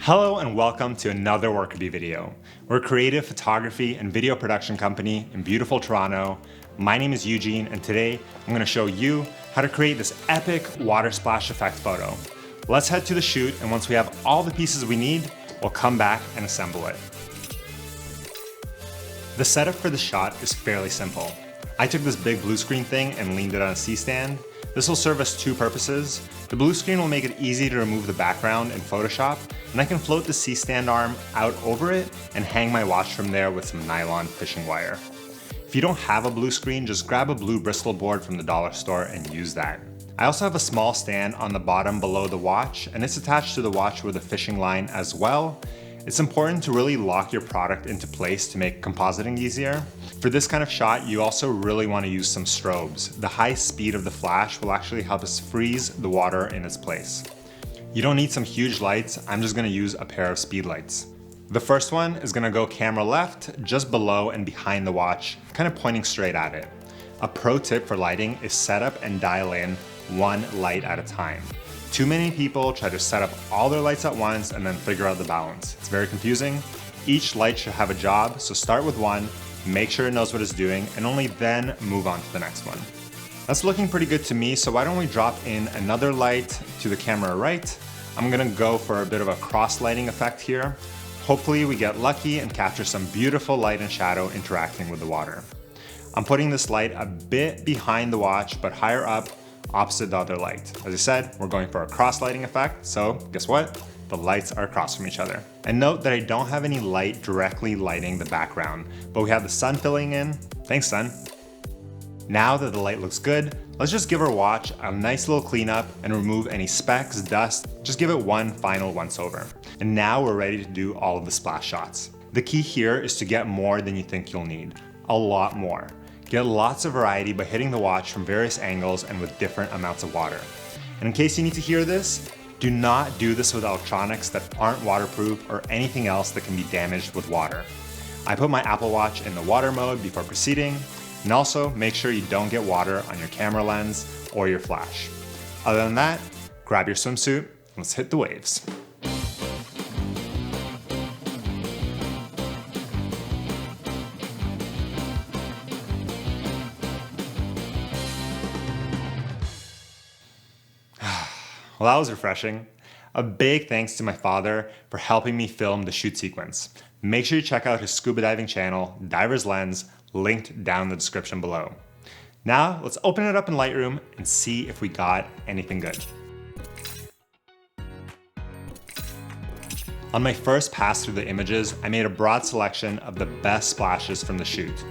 Hello and welcome to another Workerbee video. We're a creative photography and video production company in beautiful Toronto. My name is Eugene and today I'm going to show you how to create this epic water splash effect photo. Let's head to the shoot, and once we have all the pieces we need, we'll come back and assemble it. The setup for the shot is fairly simple. I took this big blue screen thing and leaned it on a C-stand. This will serve us two purposes. The blue screen will make it easy to remove the background in Photoshop, and I can float the C-stand arm out over it and hang my watch from there with some nylon fishing wire. If you don't have a blue screen, just grab a blue Bristol board from the dollar store and use that. I also have a small stand on the bottom below the watch, and it's attached to the watch with a fishing line as well. It's important to really lock your product into place to make compositing easier. For this kind of shot, you also really want to use some strobes. The high speed of the flash will actually help us freeze the water in its place. You don't need some huge lights. I'm just going to use a pair of speed lights. The first one is going to go camera left, just below and behind the watch, kind of pointing straight at it. A pro tip for lighting is set up and dial in one light at a time. Too many people try to set up all their lights at once and then figure out the balance. It's very confusing. Each light should have a job, so start with one, make sure it knows what it's doing, and only then move on to the next one. That's looking pretty good to me, so why don't we drop in another light to the camera right. I'm gonna go for a bit of a cross lighting effect here. Hopefully we get lucky and capture some beautiful light and shadow interacting with the water. I'm putting this light a bit behind the watch, but higher up, opposite the other light. As I said, we're going for a cross lighting effect, so guess what? The lights are across from each other. And note that I don't have any light directly lighting the background, but we have the sun filling in. Thanks, sun. Now that the light looks good, let's just give our watch a nice little cleanup and remove any specks, dust. Just give it one final once over. And now we're ready to do all of the splash shots. The key here is to get more than you think you'll need. A lot more. Get lots of variety by hitting the watch from various angles and with different amounts of water. And in case you need to hear this, do not do this with electronics that aren't waterproof or anything else that can be damaged with water. I put my Apple Watch in the water mode before proceeding, and also make sure you don't get water on your camera lens or your flash. Other than that, grab your swimsuit and let's hit the waves. Well, that was refreshing. A big thanks to my father for helping me film the shoot sequence. Make sure you check out his scuba diving channel, Diver's Lens, linked down in the description below. Now, let's open it up in Lightroom and see if we got anything good. On my first pass through the images, I made a broad selection of the best splashes from the shoot.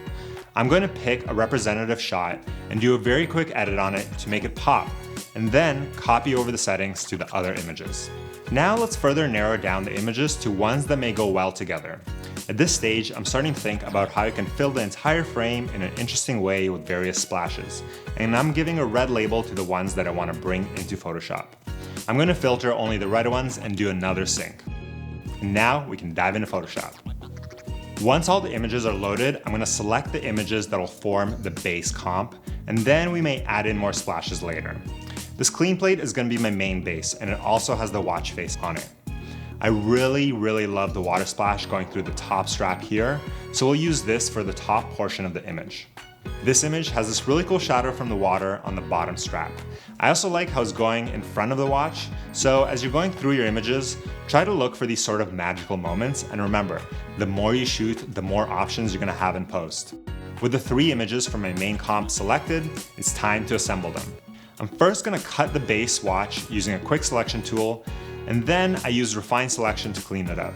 I'm going to pick a representative shot and do a very quick edit on it to make it pop, and then copy over the settings to the other images. Now let's further narrow down the images to ones that may go well together. At this stage, I'm starting to think about how I can fill the entire frame in an interesting way with various splashes, and I'm giving a red label to the ones that I want to bring into Photoshop. I'm going to filter only the red ones and do another sync. And now we can dive into Photoshop. Once all the images are loaded, I'm going to select the images that will form the base comp, and then we may add in more splashes later. This clean plate is going to be my main base, and it also has the watch face on it. I really love the water splash going through the top strap here, so we'll use this for the top portion of the image. This image has this really cool shadow from the water on the bottom strap. I also like how it's going in front of the watch, so as you're going through your images, try to look for these sort of magical moments, and remember, the more you shoot, the more options you're going to have in post. With the 3 images from my main comp selected, it's time to assemble them. I'm first going to cut the base watch using a quick selection tool, and then I use refine selection to clean it up.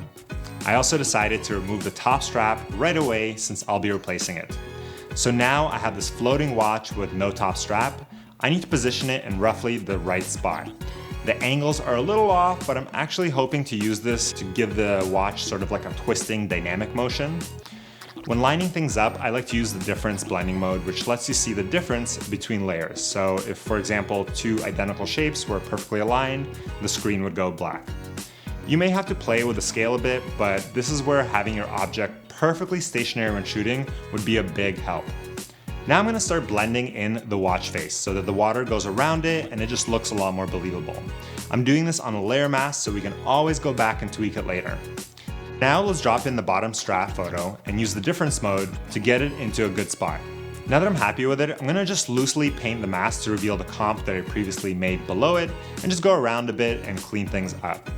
I also decided to remove the top strap right away since I'll be replacing it. So now I have this floating watch with no top strap. I need to position it in roughly the right spot. The angles are a little off, but I'm actually hoping to use this to give the watch sort of like a twisting dynamic motion. When lining things up, I like to use the difference blending mode, which lets you see the difference between layers. So if, for example, 2 identical shapes were perfectly aligned, the screen would go black. You may have to play with the scale a bit, but this is where having your object perfectly stationary when shooting would be a big help. Now I'm going to start blending in the watch face so that the water goes around it and it just looks a lot more believable. I'm doing this on a layer mask so we can always go back and tweak it later. Now let's drop in the bottom strap photo and use the difference mode to get it into a good spot. Now that I'm happy with it, I'm gonna just loosely paint the mask to reveal the comp that I previously made below it and just go around a bit and clean things up.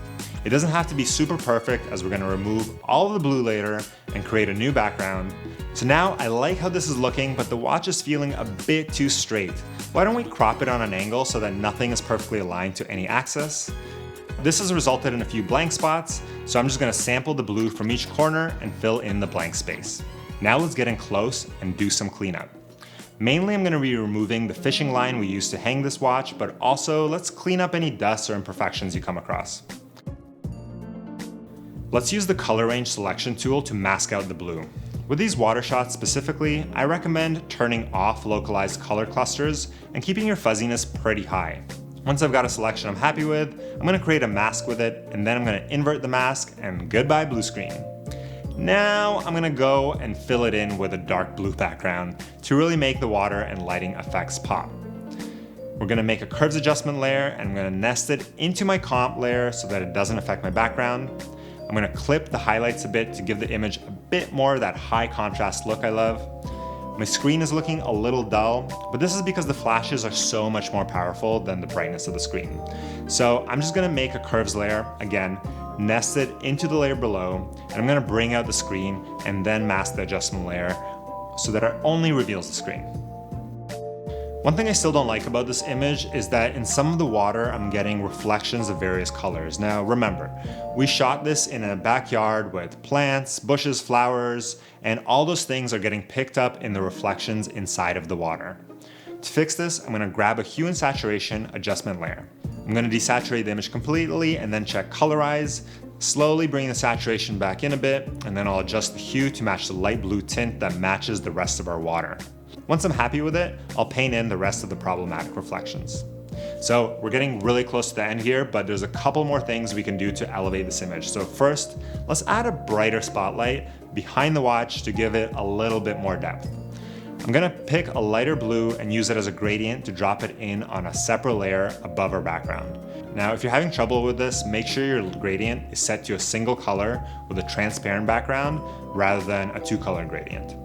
It doesn't have to be super perfect as we're gonna remove all of the blue later and create a new background. So now I like how this is looking, but the watch is feeling a bit too straight. Why don't we crop it on an angle so that nothing is perfectly aligned to any axis? This has resulted in a few blank spots, so I'm just gonna sample the blue from each corner and fill in the blank space. Now let's get in close and do some cleanup. Mainly I'm gonna be removing the fishing line we used to hang this watch, but also let's clean up any dust or imperfections you come across. Let's use the color range selection tool to mask out the blue. With these water shots specifically, I recommend turning off localized color clusters and keeping your fuzziness pretty high. Once I've got a selection I'm happy with, I'm gonna create a mask with it, and then I'm gonna invert the mask, and goodbye blue screen. Now I'm gonna go and fill it in with a dark blue background to really make the water and lighting effects pop. We're gonna make a curves adjustment layer, and I'm gonna nest it into my comp layer so that it doesn't affect my background. I'm gonna clip the highlights a bit to give the image a bit more of that high contrast look I love. My screen is looking a little dull, but this is because the flashes are so much more powerful than the brightness of the screen. So I'm just gonna make a curves layer, again, nest it into the layer below, and I'm gonna bring out the screen and then mask the adjustment layer so that it only reveals the screen. One thing I still don't like about this image is that in some of the water, I'm getting reflections of various colors. Now remember, we shot this in a backyard with plants, bushes, flowers, and all those things are getting picked up in the reflections inside of the water. To fix this, I'm gonna grab a hue and saturation adjustment layer. I'm gonna desaturate the image completely and then check colorize, slowly bring the saturation back in a bit, and then I'll adjust the hue to match the light blue tint that matches the rest of our water. Once I'm happy with it, I'll paint in the rest of the problematic reflections. So we're getting really close to the end here, but there's a couple more things we can do to elevate this image. So first, let's add a brighter spotlight behind the watch to give it a little bit more depth. I'm gonna pick a lighter blue and use it as a gradient to drop it in on a separate layer above our background. Now, if you're having trouble with this, make sure your gradient is set to a single color with a transparent background rather than a two-color gradient.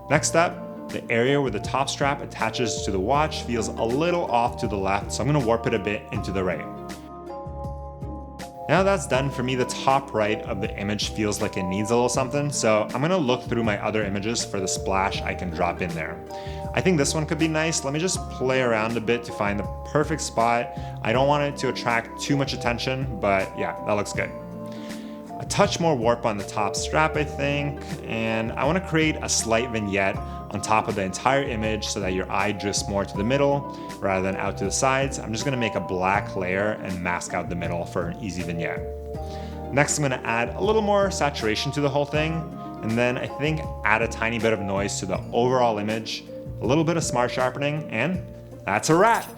Next up, the area where the top strap attaches to the watch feels a little off to the left, so I'm gonna warp it a bit into the right. Now that's done, for me the top right of the image feels like it needs a little something, so I'm gonna look through my other images for the splash I can drop in there. I think this one could be nice. Let me just play around a bit to find the perfect spot. I don't want it to attract too much attention, but yeah, that looks good. A touch more warp on the top strap, I think, and I want to create a slight vignette on top of the entire image so that your eye drifts more to the middle rather than out to the sides. I'm just going to make a black layer and mask out the middle for an easy vignette. Next, I'm going to add a little more saturation to the whole thing, and then I think add a tiny bit of noise to the overall image, a little bit of smart sharpening, and that's a wrap.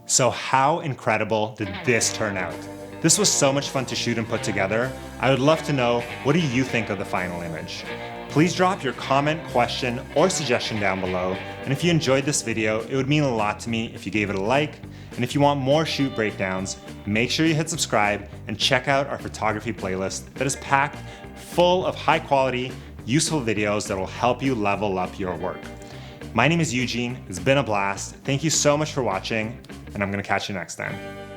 So how incredible did this turn out? This was so much fun to shoot and put together. I would love to know, what do you think of the final image? Please drop your comment, question, or suggestion down below. And if you enjoyed this video, it would mean a lot to me if you gave it a like. And if you want more shoot breakdowns, make sure you hit subscribe and check out our photography playlist that is packed full of high quality, useful videos that will help you level up your work. My name is Eugene. It's been a blast. Thank you so much for watching, and I'm gonna catch you next time.